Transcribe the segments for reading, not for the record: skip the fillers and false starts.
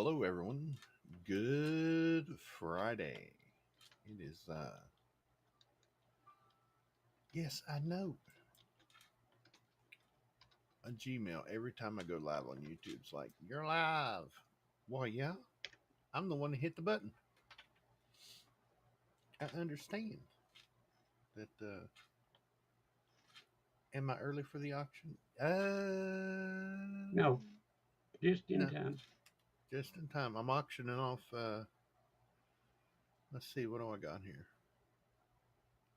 Hello, everyone. Good Friday. It is, yes, I know. A Gmail every time I go live on YouTube. It's like, you're live. Well, yeah, I'm the one that hit the button. I understand that, am I early for the auction? No, just in No, time. just in time. I'm auctioning off, let's see, what do I got here?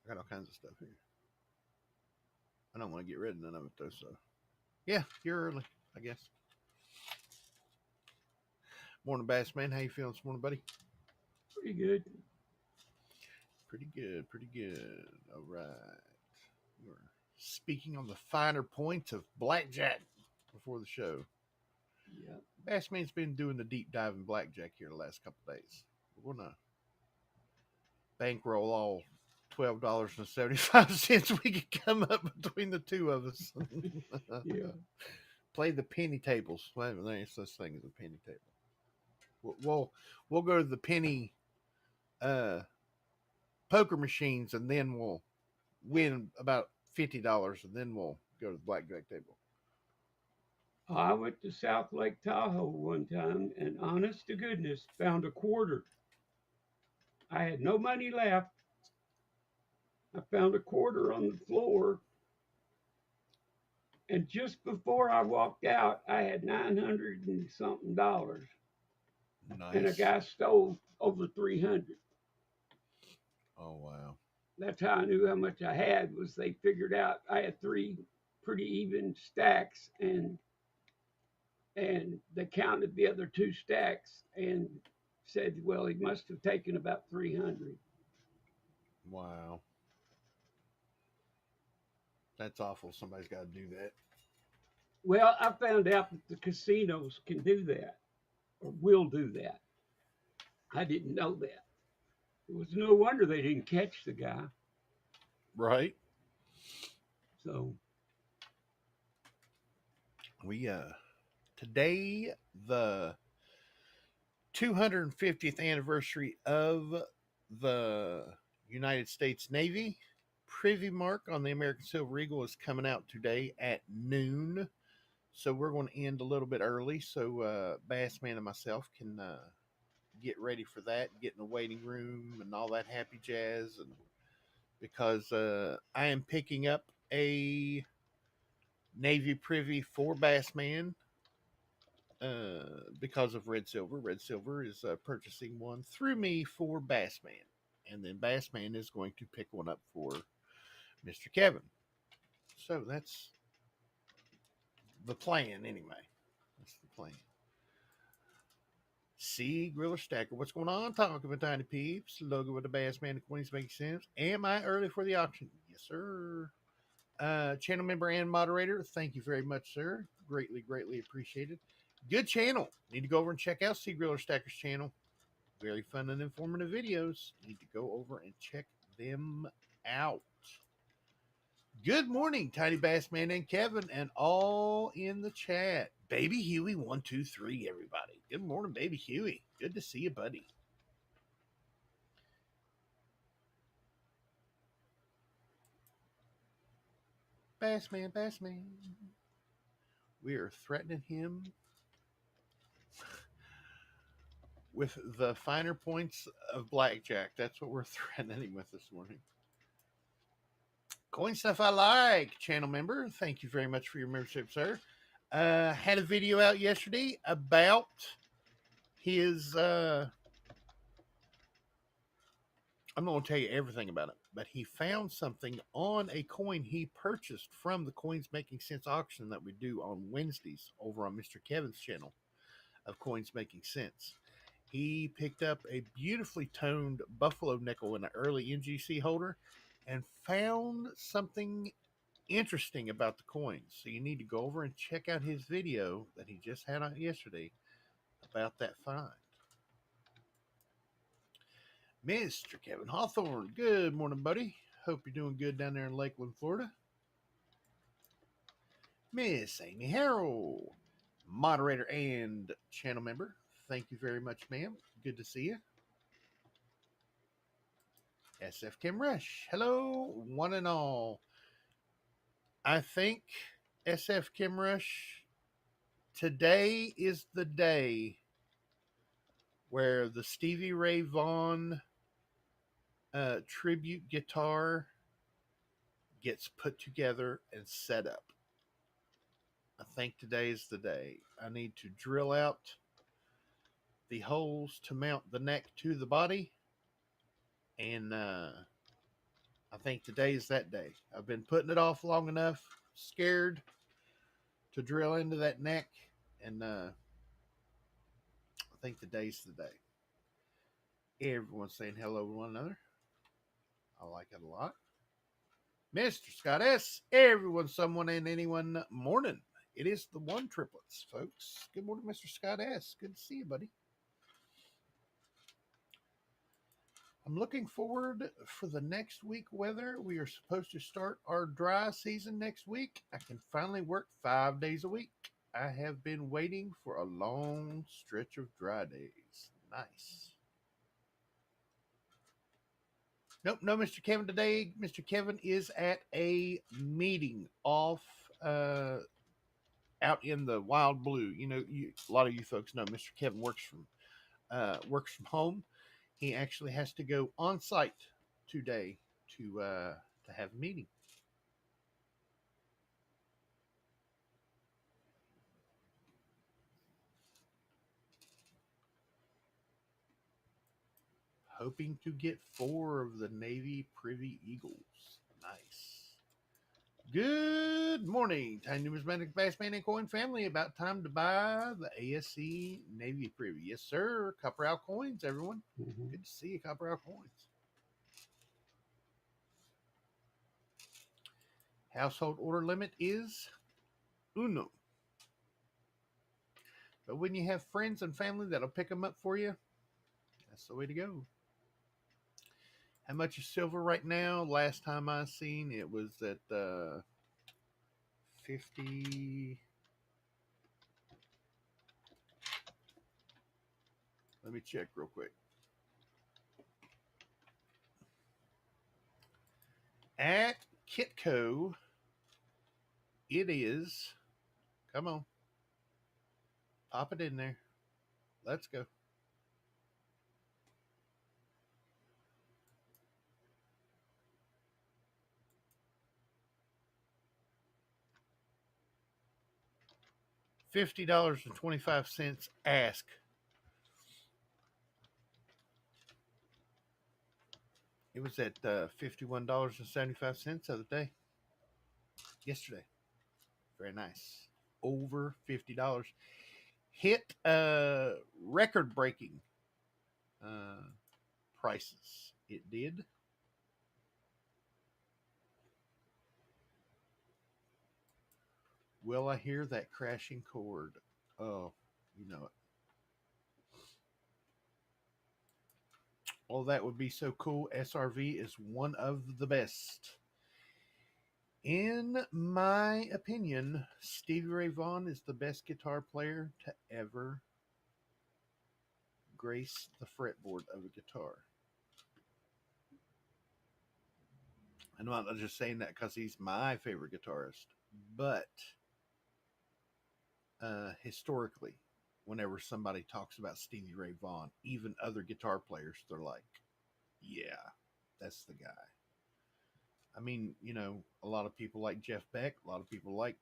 I got all kinds of stuff here. I don't want to get rid of none of it, though, so. Yeah, you're early, I guess. Morning, Bass Man. How you feeling this morning, buddy? Pretty good. Pretty good, pretty good. All right. We're speaking on the finer points of blackjack before the show. Yeah. Bassman's been doing the deep dive in blackjack here the last couple of days. We're gonna bankroll all $12.75 we could come up between the two of us. Yeah. Play the penny tables. Well, there ain't such thing as a penny table. We'll go to the penny uh, poker machines, and then we'll win about $50, and then we'll go to the blackjack table. I went to South Lake Tahoe one time and honest to goodness found a quarter. I had no money left. I found a quarter on the floor. And just before I walked out, I had 900 and something dollars. And a Nice. guy stole over 300. Oh wow. That's how I knew how much I had was they figured out I had three pretty even stacks and they counted the other two stacks and said, well, he must have taken about 300. Wow. That's awful. Somebody's got to do that. Well, I found out that the casinos can do that or will do that. I didn't know that. It was no wonder they didn't catch the guy. Right. So We today the 250th anniversary of the United States Navy privy mark on the American Silver Eagle is coming out today at noon. So we're going to end a little bit early so Bassman and myself can get ready for that, get in the waiting room and all that happy jazz. And because I am picking up a Navy privy for Bassman because of Red Silver. Red Silver is purchasing one through me for Bassman. And then Bassman is going to pick one up for Mr. Kevin. So that's the plan, anyway. That's the plan. See, Griller Stacker, what's going on? Talking with Tiny Peeps, logo with the Bassman and Queens makes sense. Am I early for the auction? Yes, sir. Channel member and moderator, thank you very much, sir. Greatly, greatly appreciated. Good channel. Need to go over and check out C Griller Stacker's channel. Very fun and informative videos. Need to go over and check them out. Good morning, Tiny Bass Man and Kevin, and all in the chat. Baby Huey 123, everybody. Good morning, Baby Huey. Good to see you, buddy. Bass Man, Bass Man. We are threatening him with the finer points of blackjack. That's what we're threatening him with this morning. Coin Stuff I Like, channel member. Thank you very much for your membership, sir. Had a video out yesterday about his. I'm not going to tell you everything about it, but he found something on a coin he purchased from the Coins Making Sense auction that we do on Wednesdays over on Mr. Kevin's channel of Coins Making Sense. He picked up a beautifully toned buffalo nickel in an early NGC holder and found something interesting about the coins. So you need to go over and check out his video that he just had out yesterday about that find. Mr. Kevin Hawthorne, good morning, buddy. Hope you're doing good down there in Lakeland, Florida. Miss Amy Harrell, moderator and channel member. Thank you very much, ma'am. Good to see you. SF Kim Rush. Hello, one and all. I think SF Kim Rush, today is the day where the Stevie Ray Vaughan tribute guitar gets put together and set up. I think today is the day. I need to drill out the holes to mount the neck to the body, and I think today is that day. I've been putting it off long enough, scared to drill into that neck, and I think today's the day. Everyone's saying hello to one another. I like it a lot. Mr. Scott S., everyone, someone, and anyone, morning. It is the one triplets, folks. Good morning, Mr. Scott S. Good to see you, buddy. I'm looking forward for the next week weather. We are supposed to start our dry season next week. I can finally work 5 days a week. I have been waiting for a long stretch of dry days. Nice. Nope, no Mr. Kevin today. Mr. Kevin is at a meeting off out in the wild blue. You know, a lot of you folks know Mr. Kevin works from home. He actually has to go on site today to have a meeting. Hoping to get 4 of the Navy Privy Eagles. Nice. Good morning, Tiny Numismatic Bassman and Coin family. About time to buy the ASC Navy Privy. Yes, sir. Copper Owl coins, everyone. Mm-hmm. Good to see you, Copper Owl coins. Household order limit is uno. But when you have friends and family that'll pick them up for you, that's the way to go. How much is silver right now? Last time I seen it was at 50. Let me check real quick. At Kitco, it is. Come on. Pop it in there. Let's go. $50.25 ask. It was at $51.75 the other day. Yesterday. Very nice. Over $50. Hit record breaking prices. It did. Will I hear that crashing cord? Oh, you know it. Oh, that would be so cool. SRV is one of the best. In my opinion, Stevie Ray Vaughan is the best guitar player to ever grace the fretboard of a guitar. And I'm not just saying that because he's my favorite guitarist, but historically, whenever somebody talks about Stevie Ray Vaughan, even other guitar players, they're like, yeah, that's the guy. I mean, you know, a lot of people like Jeff Beck, a lot of people like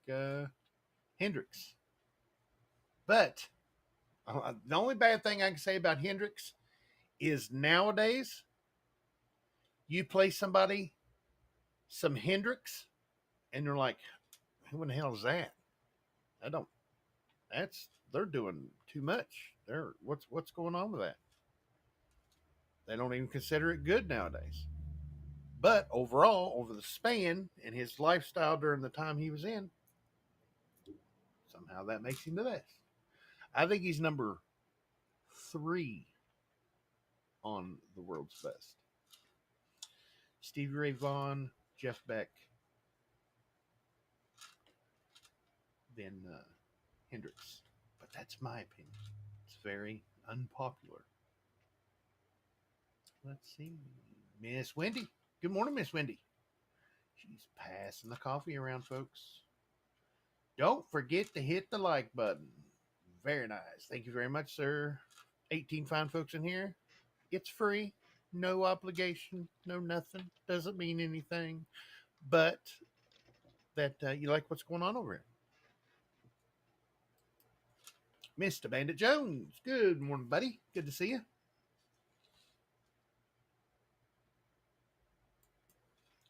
Hendrix. But the only bad thing I can say about Hendrix is nowadays, you play somebody some Hendrix, and they're like, who in the hell is that? They're doing too much. What's going on with that? They don't even consider it good nowadays. But overall, over the span and his lifestyle during the time he was in, somehow that makes him the best. I think he's number 3 on the world's best. Stevie Ray Vaughan, Jeff Beck, then Hendrix. But that's my opinion. It's very, Unpopular. Let's see. Miss Wendy. Good morning, Miss Wendy. She's passing the coffee around, folks. Don't forget to hit the like button. Very nice. Thank you very much, sir. 18 fine folks in here. It's free. No obligation. No nothing. Doesn't mean anything. But that you like what's going on over here. Mr. Bandit Jones. Good morning, buddy. Good to see you.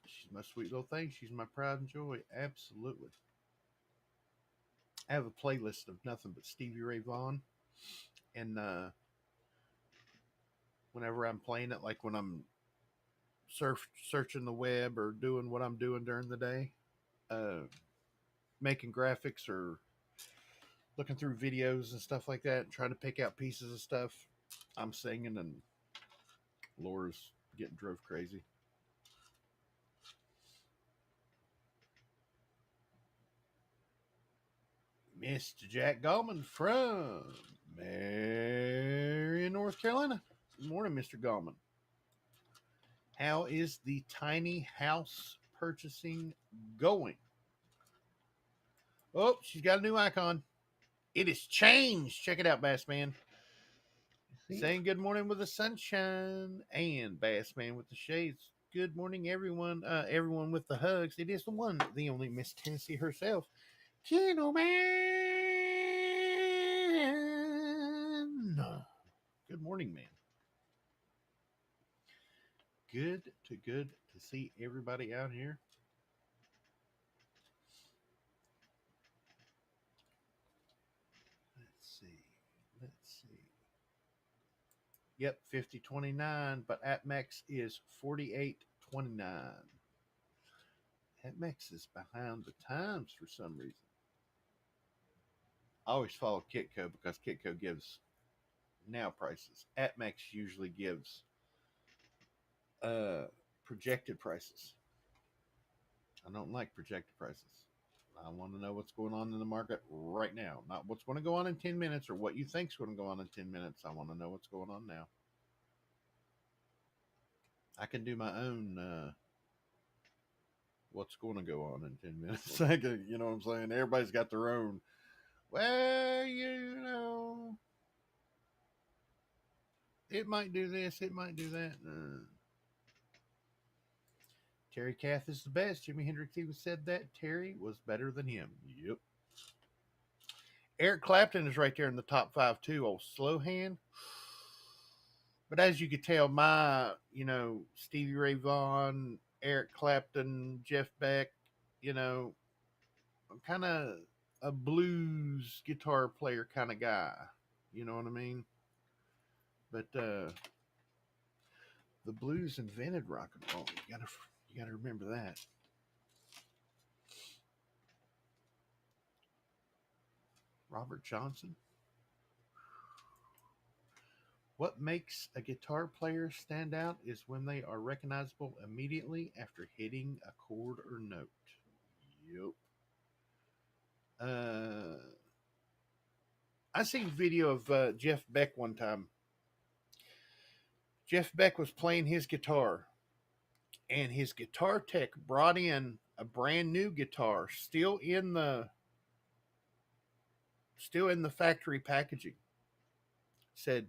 She's my sweet little thing. She's my pride and joy. Absolutely. I have a playlist of nothing but Stevie Ray Vaughan. And whenever I'm playing it, like when I'm searching the web or doing what I'm doing during the day, making graphics or looking through videos and stuff like that, and trying to pick out pieces of stuff, I'm singing, and Laura's getting drove crazy. Mr. Jack Gallman from Marion, North Carolina. Good morning, Mr. Gallman. How is the tiny house purchasing going? Oh, she's got a new icon. It has changed. Check it out, Bassman. Saying good morning with the sunshine, and Bassman with the shades. Good morning, everyone. Everyone with the hugs. It is the one, the only Miss Tennessee herself. Gentleman. Good morning, man. Good to see everybody out here. Let's see. Yep, 50.29, but AppMax is 48.29. AppMax is behind the times for some reason. I always follow Kitco because Kitco gives now prices. AppMax usually gives projected prices. I don't like projected prices. I want to know what's going on in the market right now, not what's going to go on in 10 minutes or what you think's going to go on in 10 minutes. I want to know what's going on now. I can do my own what's going to go on in 10 minutes. I can, you know what I'm saying? Everybody's got their own. Well, you know, it might do this, it might do that. Terry Kath is the best. Jimi Hendrix even said that. Terry was better than him. Yep. Eric Clapton is right there in the top 5 too. Old slow hand. But as you could tell, my, Stevie Ray Vaughan, Eric Clapton, Jeff Beck, I'm kind of a blues guitar player kind of guy. You know what I mean? But the blues invented rock and roll. You gotta remember that. Robert Johnson. What makes a guitar player stand out is when they are recognizable immediately after hitting a chord or note. Yep. I seen a video of Jeff Beck one time. Jeff Beck was playing his guitar, and his guitar tech brought in a brand new guitar, still in the factory packaging. Said,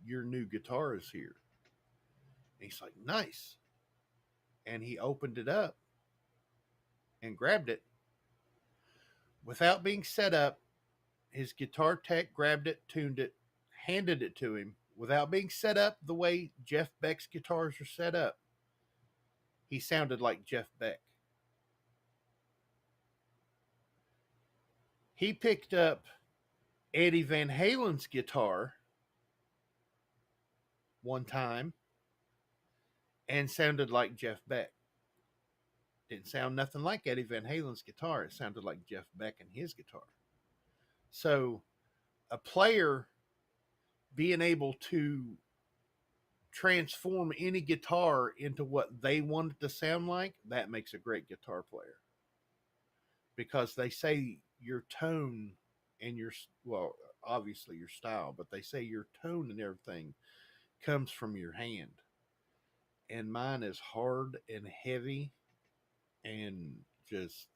"Your new guitar is here." And he's like, "Nice." And he opened it up and grabbed it. Without being set up, his guitar tech grabbed it, tuned it, handed it to him. Without being set up the way Jeff Beck's guitars are set up, he sounded like Jeff Beck. He picked up Eddie Van Halen's guitar one time and sounded like Jeff Beck. Didn't sound nothing like Eddie Van Halen's guitar. It sounded like Jeff Beck and his guitar. So a player being able to transform any guitar into what they want it to sound like, that makes a great guitar player. Because they say your tone and obviously your style, but they say your tone and everything comes from your hand. And mine is hard and heavy and just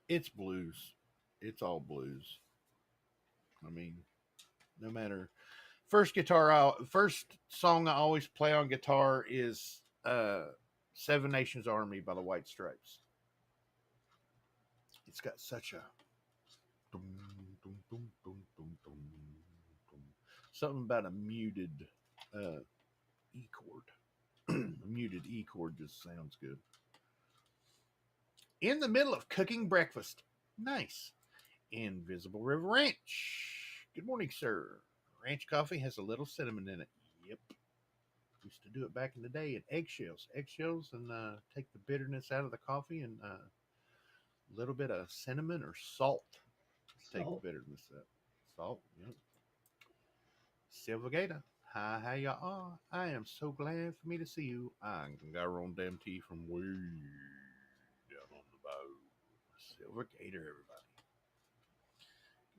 it's blues. It's all blues. I mean, no matter first song I always play on guitar is Seven Nations Army by the White Stripes. It's got such a dum, dum, dum, dum, dum, dum, dum. Something about a muted E chord. A muted E chord just sounds good. In the middle of cooking breakfast. Nice. Invisible River Ranch. Good morning, sir. Ranch coffee has a little cinnamon in it. Yep. Used to do it back in the day in eggshells. Eggshells and take the bitterness out of the coffee and a little bit of cinnamon or salt. Take the bitterness out. Salt, yep. Silver Gator. Hi, how y'all are? I am so glad for me to see you. I got her on damn tea from way down on the bow. Silver Gator, everybody.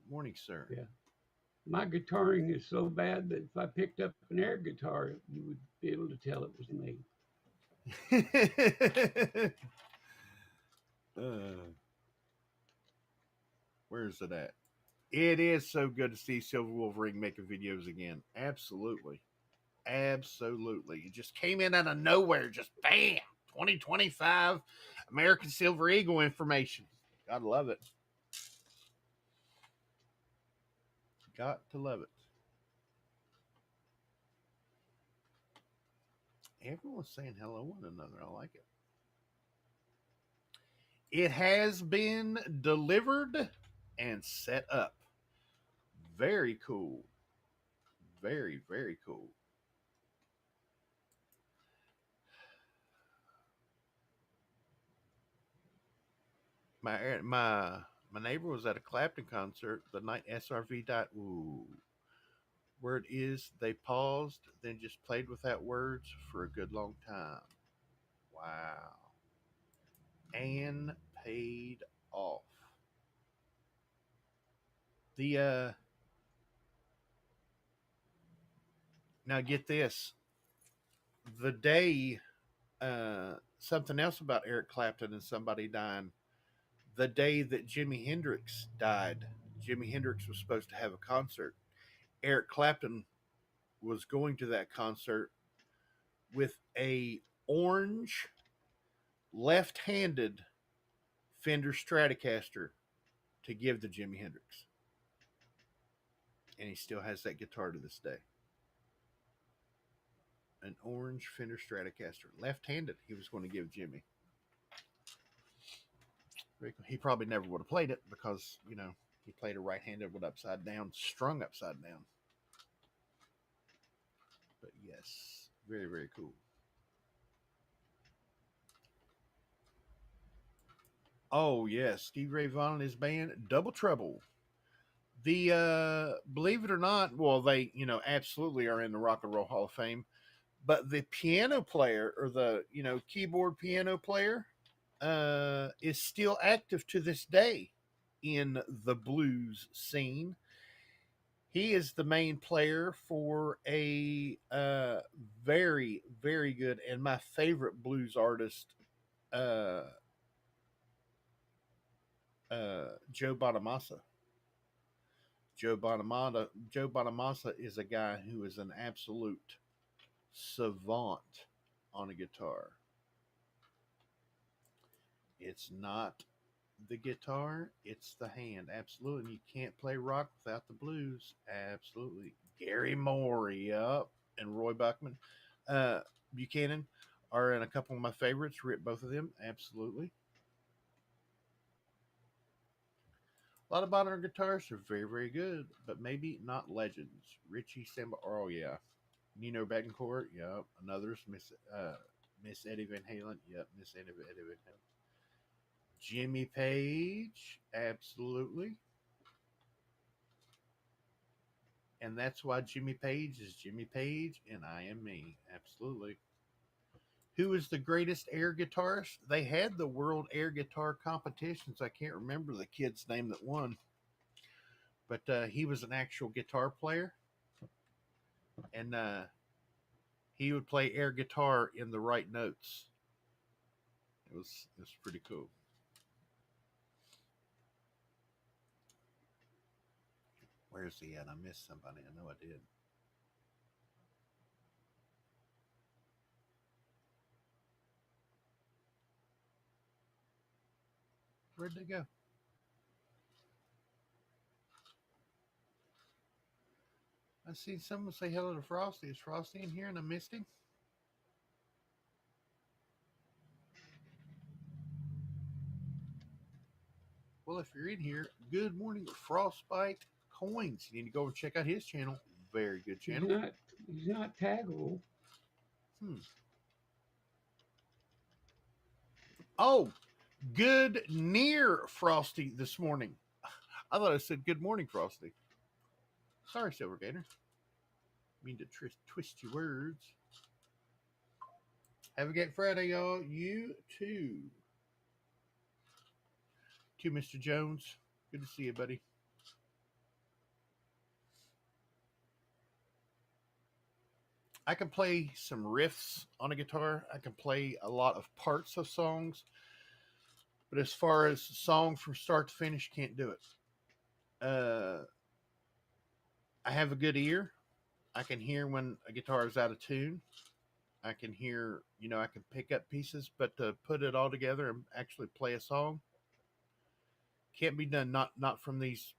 Good morning, sir. Yeah. My guitaring is so bad that if I picked up an air guitar, you would be able to tell it was me. Where's it at? It is so good to see Silver Wolverine making videos again. Absolutely. Absolutely. It just came in out of nowhere. Just bam. 2025 American Silver Eagle information. Gotta love it. Got to love it. Everyone's saying hello one another. I like it. It has been delivered and set up. Very cool. Very, very cool. My neighbor was at a Clapton concert the night SRV died. Ooh. Word is they paused, then just played without words for a good long time. Wow. And paid off. The now get this. The day something else about Eric Clapton and somebody dying. The day that Jimi Hendrix died, Jimi Hendrix was supposed to have a concert. Eric Clapton was going to that concert with a orange left-handed Fender Stratocaster to give to Jimi Hendrix. And he still has that guitar to this day. An orange Fender Stratocaster. Left-handed he was going to give Jimmy. He probably never would have played it because, you know, he played a right-handed with upside down, strung upside down. But yes, very, very cool. Oh, yes, Steve Ray Vaughan and his band, Double Trouble. The, believe it or not, well, they, you know, absolutely are in the Rock and Roll Hall of Fame. But the piano player or the, you know, keyboard piano player is still active to this day in the blues scene. He is the main player for a very, very good and my favorite blues artist, Joe Bonamassa. Joe Bonamassa is a guy who is an absolute savant on a guitar. It's not the guitar, it's the hand. Absolutely. And you can't play rock without the blues. Absolutely. Gary Moore, yep. And Roy Buckman. Buchanan are in a couple of my favorites. Rip both of them. Absolutely. A lot of modern guitarists are very, very good, but maybe not legends. Richie Samba, oh yeah. Nino Bettencourt, yep. Another's Miss Eddie Van Halen, yep. Miss Eddie Van Halen. Jimmy Page, absolutely. And that's why Jimmy Page is Jimmy Page and I am me. Absolutely. Who is the greatest air guitarist? They had the World Air Guitar competitions. I can't remember the kid's name that won. but he was an actual guitar player, and he would play air guitar in the right notes. It was pretty cool. Where's he at? I missed somebody. I know I did. Where'd they go? I see someone say hello to Frosty. Is Frosty in here and I missed him? Well, if you're in here, good morning, Frostbite Coins. You need to go and check out his channel. Very good channel. He's not taggable. Oh, good near Frosty this morning. I thought I said good morning, Frosty. Sorry, Silver Gator. Mean to twist your words. Have a great Friday, y'all. You too. To Mr. Jones. Good to see you, buddy. I can play some riffs on a guitar. I can play a lot of parts of songs. But as far as song from start to finish, can't do it. I have a good ear. I can hear when a guitar is out of tune. I can hear, I can pick up pieces, but to put it all together and actually play a song can't be done. Not from these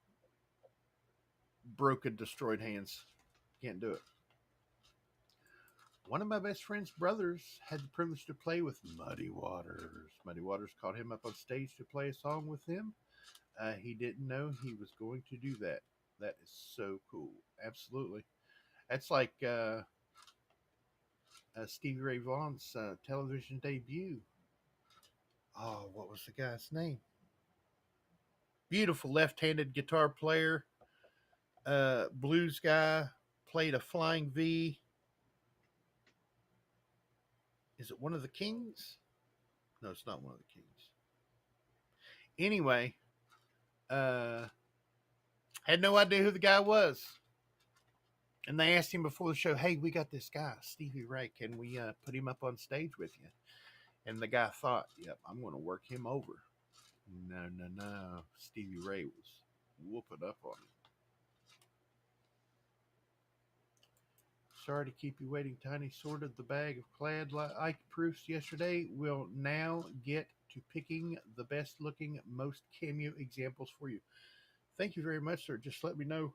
broken, destroyed hands. Can't do it. One of my best friend's brothers had the privilege to play with Muddy Waters. Muddy Waters called him up on stage to play a song with him. He didn't know he was going to do that. That is so cool. Absolutely. That's like Stevie Ray Vaughan's television debut. Oh, what was the guy's name? Beautiful left-handed guitar player, blues guy, played a flying V. Is it one of the Kings? No, it's not one of the Kings. Anyway, had no idea who the guy was. And they asked him before the show, hey, we got this guy, Stevie Ray. Can we put him up on stage with you? And the guy thought, yep, I'm going to work him over. No. Stevie Ray was whooping up on him. Sorry to keep you waiting, Tiny. Sorted the bag of clad Ike proofs yesterday. We'll now get to picking the best looking, most cameo examples for you. Thank you very much, sir. Just let me know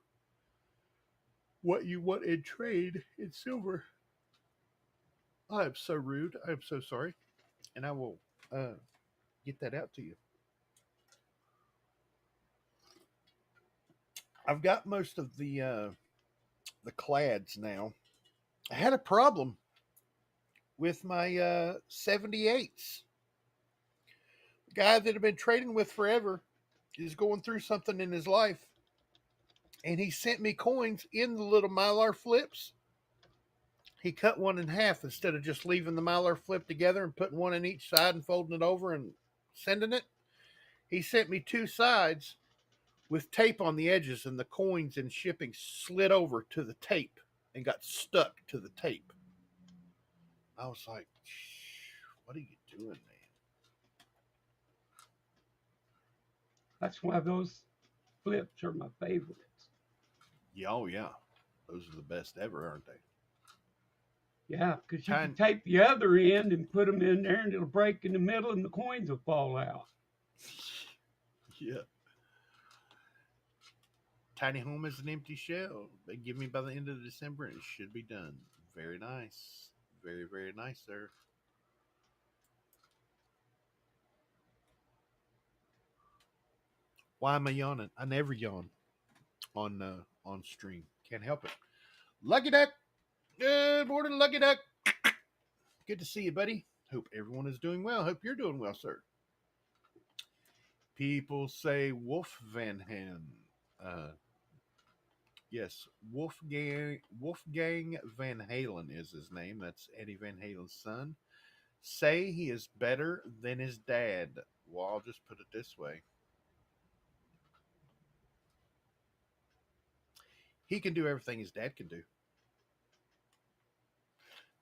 what you want in trade in silver. I am so rude. I am so sorry. And I will get that out to you. I've got most of the clads now. I had a problem with my 78s. The guy that I've been trading with forever is going through something in his life. And he sent me coins in the little Mylar flips. He cut one in half instead of just leaving the Mylar flip together and putting one in each side and folding it over and sending it. He sent me two sides with tape on the edges, and the coins and shipping slid over to the tape and got stuck to the tape. I was like, what are you doing, man? That's why those flips are my favorites. Yeah, oh yeah. Those are the best ever, aren't they? Yeah, because you can tape the other end and put them in there and it'll break in the middle and the coins will fall out. Yeah. Tiny home is an empty shell. They give me by the end of December and it should be done. Very nice. Very, very nice, sir. Why am I yawning? I never yawn on stream. Can't help it. Lucky Duck. Good morning, Lucky Duck. Good to see you, buddy. Hope everyone is doing well. Hope you're doing well, sir. People say Wolfgang. Yes, Wolfgang Van Halen is his name. That's Eddie Van Halen's son. Say he is better than his dad. Well, I'll just put it this way. He can do everything his dad can do.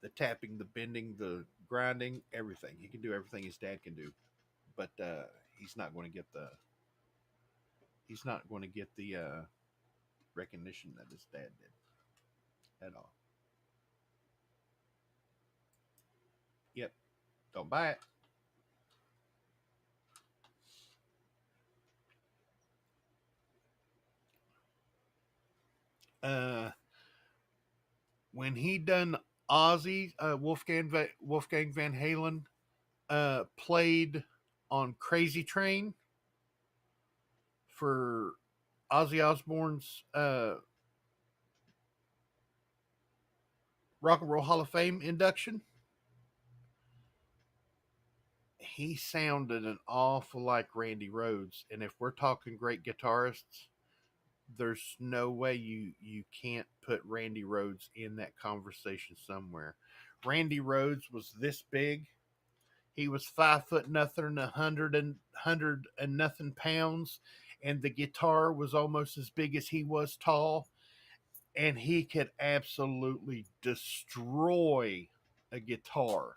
The tapping, the bending, the grinding, everything. He can do everything his dad can do. But he's not going to get the recognition that his dad did at all. Yep. Don't buy it. When he done Ozzy, Wolfgang Van Halen played on Crazy Train for Ozzy Osbourne's Rock and Roll Hall of Fame induction. He sounded an awful like Randy Rhoads, and if we're talking great guitarists, there's no way you can't put Randy Rhoads in that conversation somewhere. Randy Rhoads was this big. He was 5 foot nothing, 100 and nothing pounds, and the guitar was almost as big as he was tall, and he could absolutely destroy a guitar.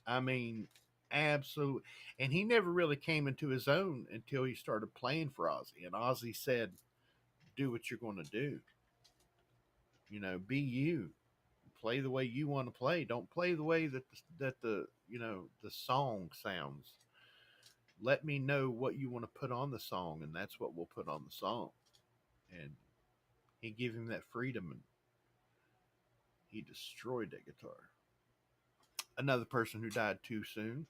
I mean, absolutely. And he never really came into his own until he started playing for Ozzy, and Ozzy said, "Do what you're going to do. Be you. Play the way you want to play. Don't play the way that the song sounds. Let me know what you want to put on the song, and that's what we'll put on the song." And he gave him that freedom, and he destroyed that guitar. Another person who died too soon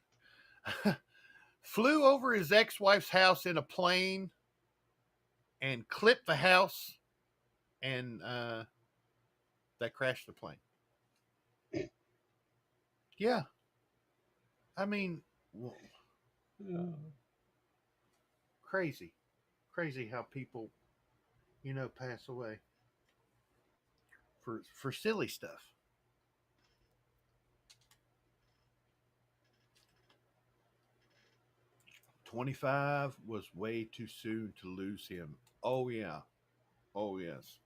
flew over his ex-wife's house in a plane and clipped the house, and that crashed the plane. Yeah. I mean, crazy how people, pass away for silly stuff. $25 was way too soon to lose him. Oh yeah. Oh yes.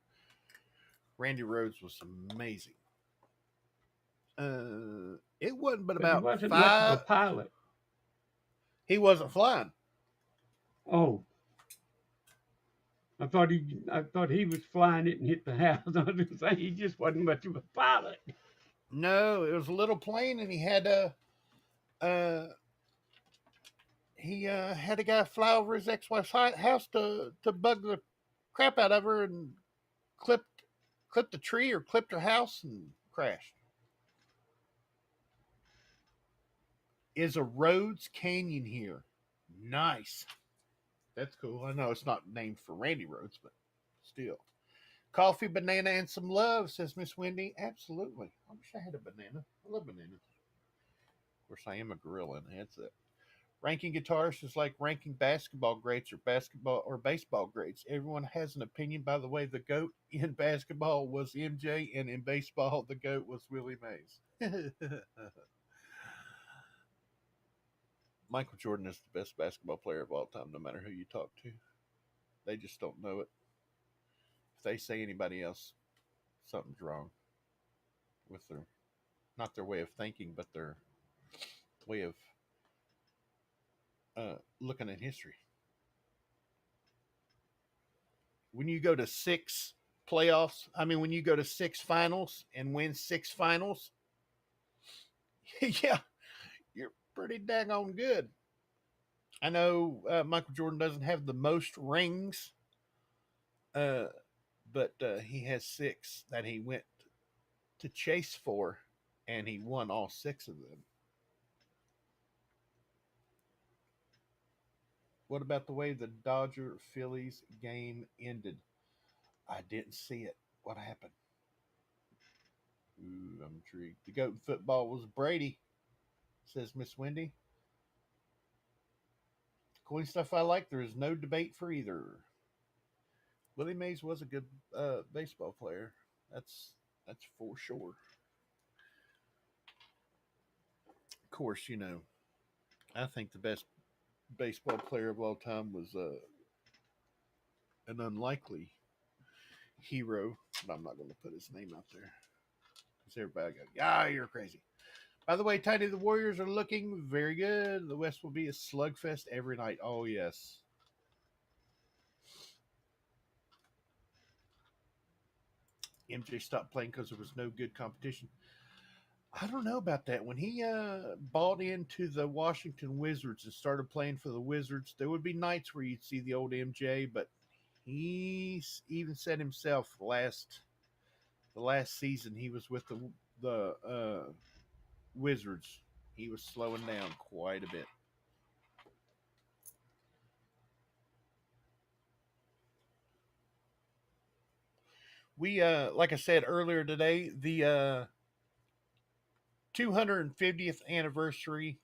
Randy Rhoads was amazing. It wasn't but about he wasn't much of a 5. pilot. He wasn't flying. Oh, I thought he was flying it and hit the house. I was just saying he just wasn't much of a pilot. No, it was a little plane, and he had a guy fly over his ex-wife's house to bug the crap out of her, and clipped a tree or clipped her house and crashed. Is a Rhodes Canyon here? Nice. That's cool. I know it's not named for Randy Rhoads, but still. Coffee, banana, and some love, says Miss Wendy. Absolutely. I wish I had a banana. I love bananas. Of course, I am a gorilla, and that's it. Ranking guitarists is like ranking basketball grades or basketball or baseball grades. Everyone has an opinion. By the way, the GOAT in basketball was MJ, and in baseball, the GOAT was Willie Mays. Michael Jordan is the best basketball player of all time, no matter who you talk to. They just don't know it. If they say anybody else, something's wrong with not their way of thinking, but their way of looking at history. When you go to 6 playoffs, when you go to 6 finals and win 6 finals, yeah, you're pretty daggone good. I know Michael Jordan doesn't have the most rings, but he has 6 that he went to chase for, and he won all 6 of them. What about the way the Dodger Phillies game ended? I didn't see it. What happened? Ooh, I'm intrigued. The GOAT in football was Brady, says Miss Wendy. Coin stuff I like. There is no debate for either. Willie Mays was a good baseball player. That's for sure. Of course, I think the best baseball player of all time was an unlikely hero, but I'm not going to put his name out there because everybody go, "Yeah, you're crazy." By the way, Tiny, the Warriors are looking very good. The West will be a slugfest every night. Oh yes. MJ stopped playing because there was no good competition. I don't know about that. When he bought into the Washington Wizards and started playing for the Wizards, there would be nights where you'd see the old MJ, but he even said himself the last season he was with the Wizards, he was slowing down quite a bit. We like I said earlier today, the 250th anniversary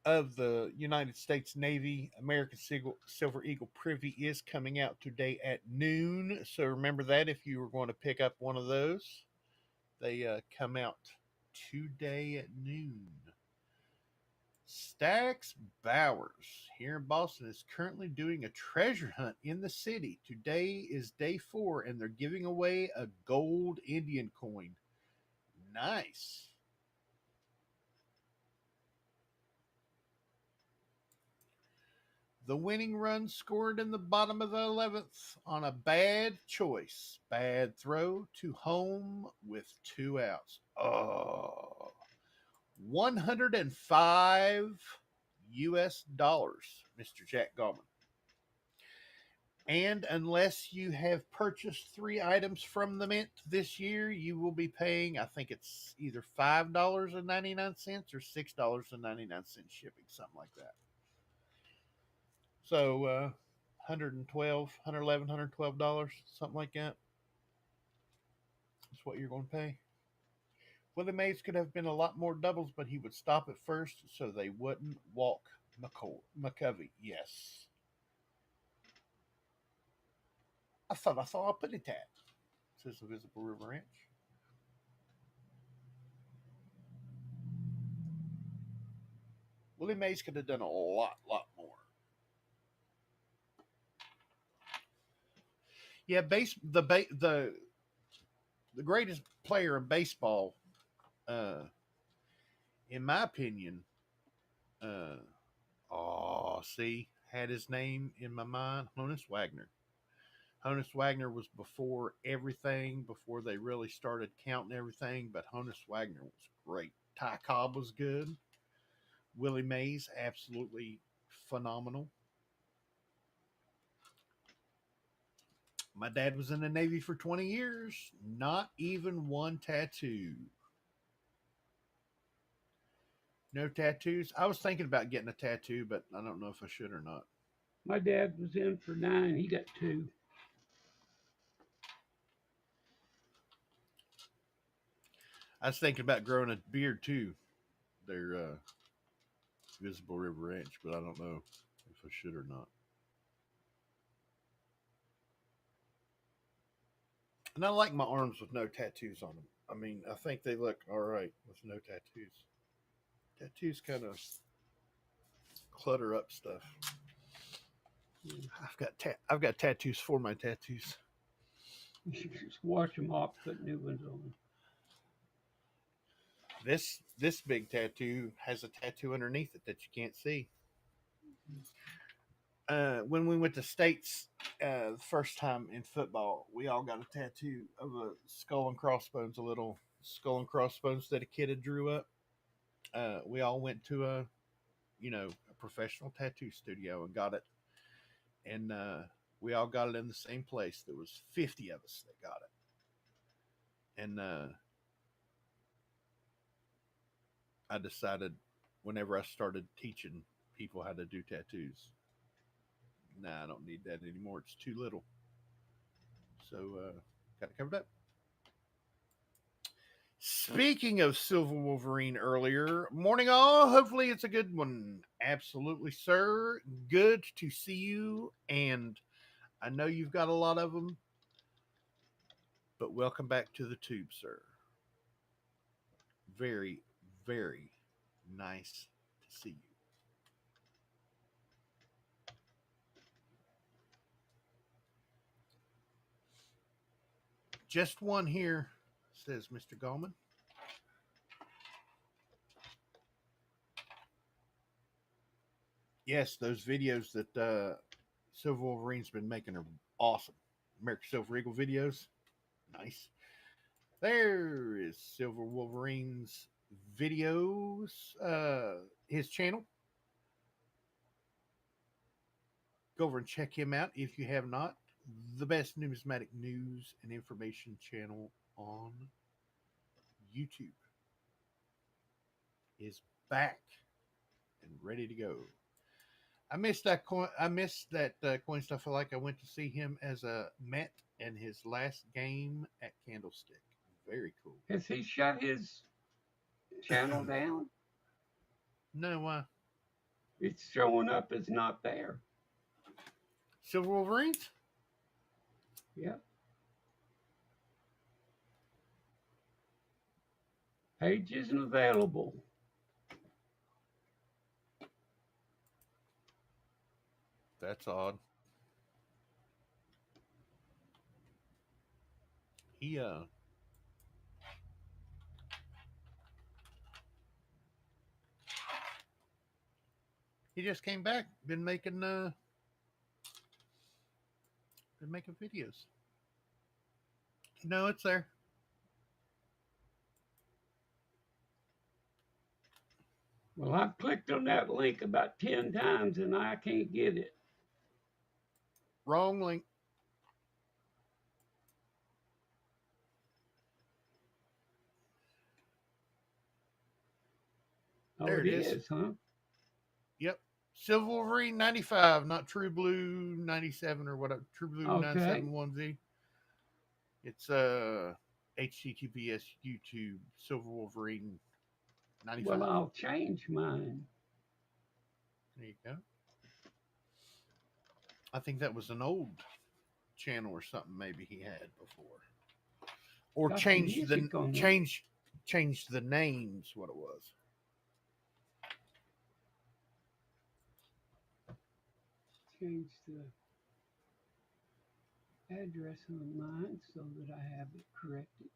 of the United States Navy American Silver Eagle Privy is coming out today at noon. So remember that if you were going to pick up one of those, they come out today at noon. Stax Bowers here in Boston is currently doing a treasure hunt in the city. Today is day 4, and they're giving away a gold Indian coin. Nice. The winning run scored in the bottom of the 11th on a bad choice. Bad throw to home with 2 outs. Oh, 105 US dollars, Mr. Jack Gallman. And unless you have purchased 3 items from the Mint this year, you will be paying, I think it's either $5.99 or $6.99 shipping, something like that. So, $111, something like that. That's what you're going to pay. Willie Mays could have been a lot more doubles, but he would stop at first so they wouldn't walk McCovey. Yes. I thought I saw a putty tat, says the Visible River Ranch. Willie Mays could have done a lot more. Yeah, the greatest player in baseball, in my opinion, had his name in my mind, Honus Wagner. Honus Wagner was before everything, before they really started counting everything, but Honus Wagner was great. Ty Cobb was good. Willie Mays, absolutely phenomenal. My dad was in the Navy for 20 years. Not even one tattoo. No tattoos. I was thinking about getting a tattoo, but I don't know if I should or not. My dad was in for 9. He got 2. I was thinking about growing a beard too. They're Visible River Ranch, but I don't know if I should or not. And I like my arms with no tattoos on them. I mean, I think they look all right with no tattoos. Tattoos kind of clutter up stuff. I've got tattoos for my tattoos. You should just wash them off, put new ones on. This big tattoo has a tattoo underneath it that you can't see. When we went to States the first time in football, we all got a tattoo of a skull and crossbones, a little skull and crossbones that a kid had drew up. We all went to a professional tattoo studio and got it. And we all got it in the same place. There was 50 of us that got it. And I decided whenever I started teaching people how to do tattoos, I don't need that anymore. It's too little. So got it covered up. Speaking of Silver Wolverine earlier, morning all. Hopefully it's a good one. Absolutely, sir. Good to see you. And I know you've got a lot of them, but welcome back to the tube, sir. Very, very nice to see you. Just one here, says Mr. Gallman. Yes, those videos that Silver Wolverine's been making are awesome. American Silver Eagle videos. Nice. There is Silver Wolverine's videos, his channel. Go over and check him out if you have not. The best numismatic news and information channel on YouTube is back and ready to go. I missed that coin. I missed that coin stuff. I went to see him as a Met and his last game at Candlestick. Very cool. Has he shut his channel down? No, why? It's showing up as not there. Silver Wolverines? Yep. Page isn't available. That's odd. He just came back. Been making videos. No, it's there. Well, I've clicked on that link about 10 times and I can't get it. Wrong link. Oh, There it it is. is, huh? Yep. Silver Wolverine 95, not True Blue 97 or whatever. True Blue Okay. 971Z. It's HTTPS YouTube Silver Wolverine 95. Well, I'll change mine. There you go. I think that was an old channel or something maybe he had before. Or Got change music the on there. change the names what it was. Change the address on mine so that I have it corrected.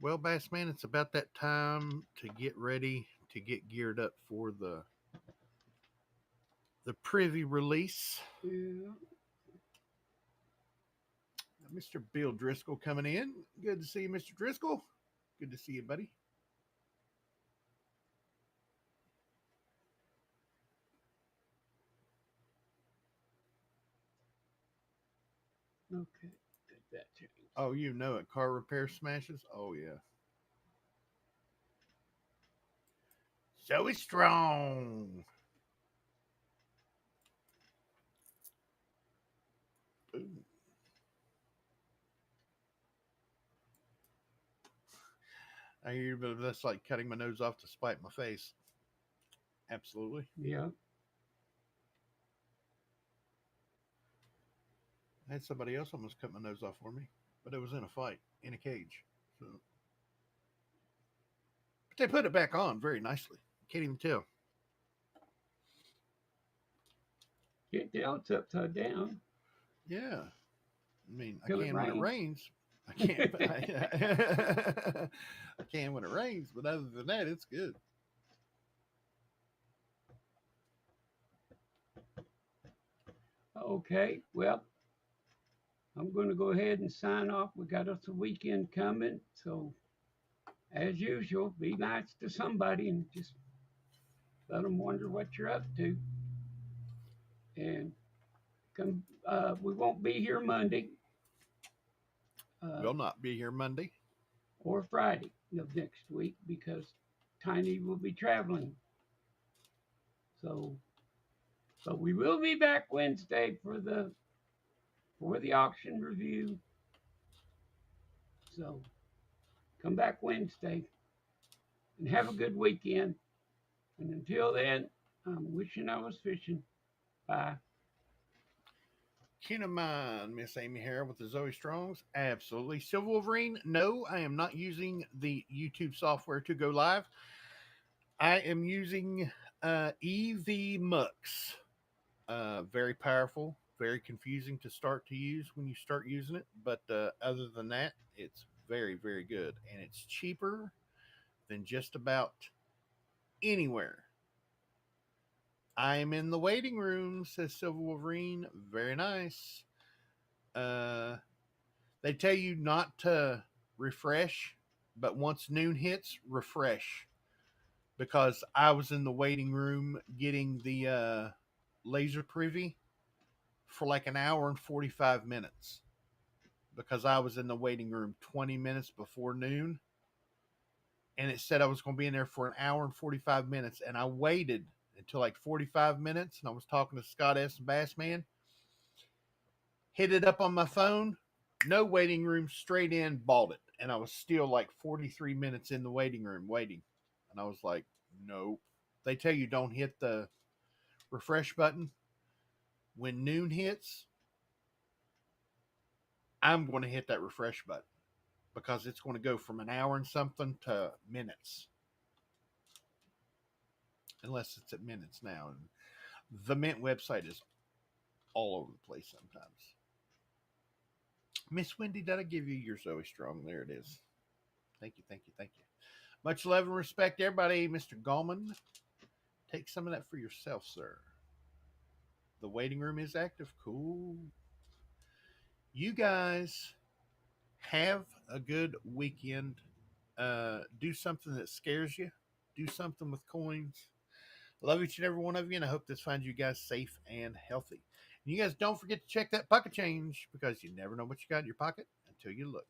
Well, Bassman, it's about that time to get ready to get geared up for the privy release. Yeah. Mr. Bill Driscoll coming in. Good to see you, Mr. Driscoll. Good to see you, buddy. Okay. That changed. Oh, you know it. Car repair smashes. Oh, yeah. Zoey Strong. Boom. I hear, but that's like cutting my nose off to spite my face. Absolutely. Yeah. I had somebody else almost cut my nose off for me, but it was in a fight, in a cage. So, but they put it back on very nicely. Can't even tell. Can't tell it's upside down. Yeah. I mean, I Till it can when it rains. I can't. I can when it rains, but other than that, it's good. Okay, well, I'm going to go ahead and sign off. We got us a weekend coming, so as usual, be nice to somebody and just let them wonder what you're up to. And come, we won't be here Monday. We'll not be here Monday or Friday of next week because Tiny will be traveling. So, but we will be back Wednesday for the auction review. So, come back Wednesday and have a good weekend. And until then, I'm wishing I was fishing. Bye. Kin of mine, Miss Amy Hare with the Zoey Strongs. Absolutely. Silver Wolverine, no, I am not using the YouTube software to go live. I am using EV Mux. Very powerful, very confusing to start to use when you start using it. But other than that, it's very, very good. And it's cheaper than just about anywhere. I am in the waiting room, says Silver Wolverine. Very nice. Uh, they tell you not to refresh, but once noon hits, refresh. Because I was in the waiting room getting the laser privy for like an hour and 45 minutes. Because I was in the waiting room 20 minutes before noon. And it said I was going to be in there for an hour and 45 minutes. And I waited until like 45 minutes. And I was talking to Scott S. and Bassman. Hit it up on my phone. No waiting room, straight in, bought it. And I was still like 43 minutes in the waiting room waiting. And I was like, nope. They tell you don't hit the refresh button. When noon hits, I'm going to hit that refresh button because it's going to go from an hour and something to minutes. Unless it's at minutes now. And the Mint website is all over the place sometimes. Miss Wendy, did I give you your Zoe Strong? There it is. Thank you, thank you, thank you. Much love and respect, everybody. Mr. Gallman, take some of that for yourself, sir. The waiting room is active. Cool. You guys have a good weekend. Do something that scares you. Do something with coins. Love each and every one of you, and I hope this finds you guys safe and healthy. And you guys don't forget to check that pocket change because you never know what you got in your pocket until you look.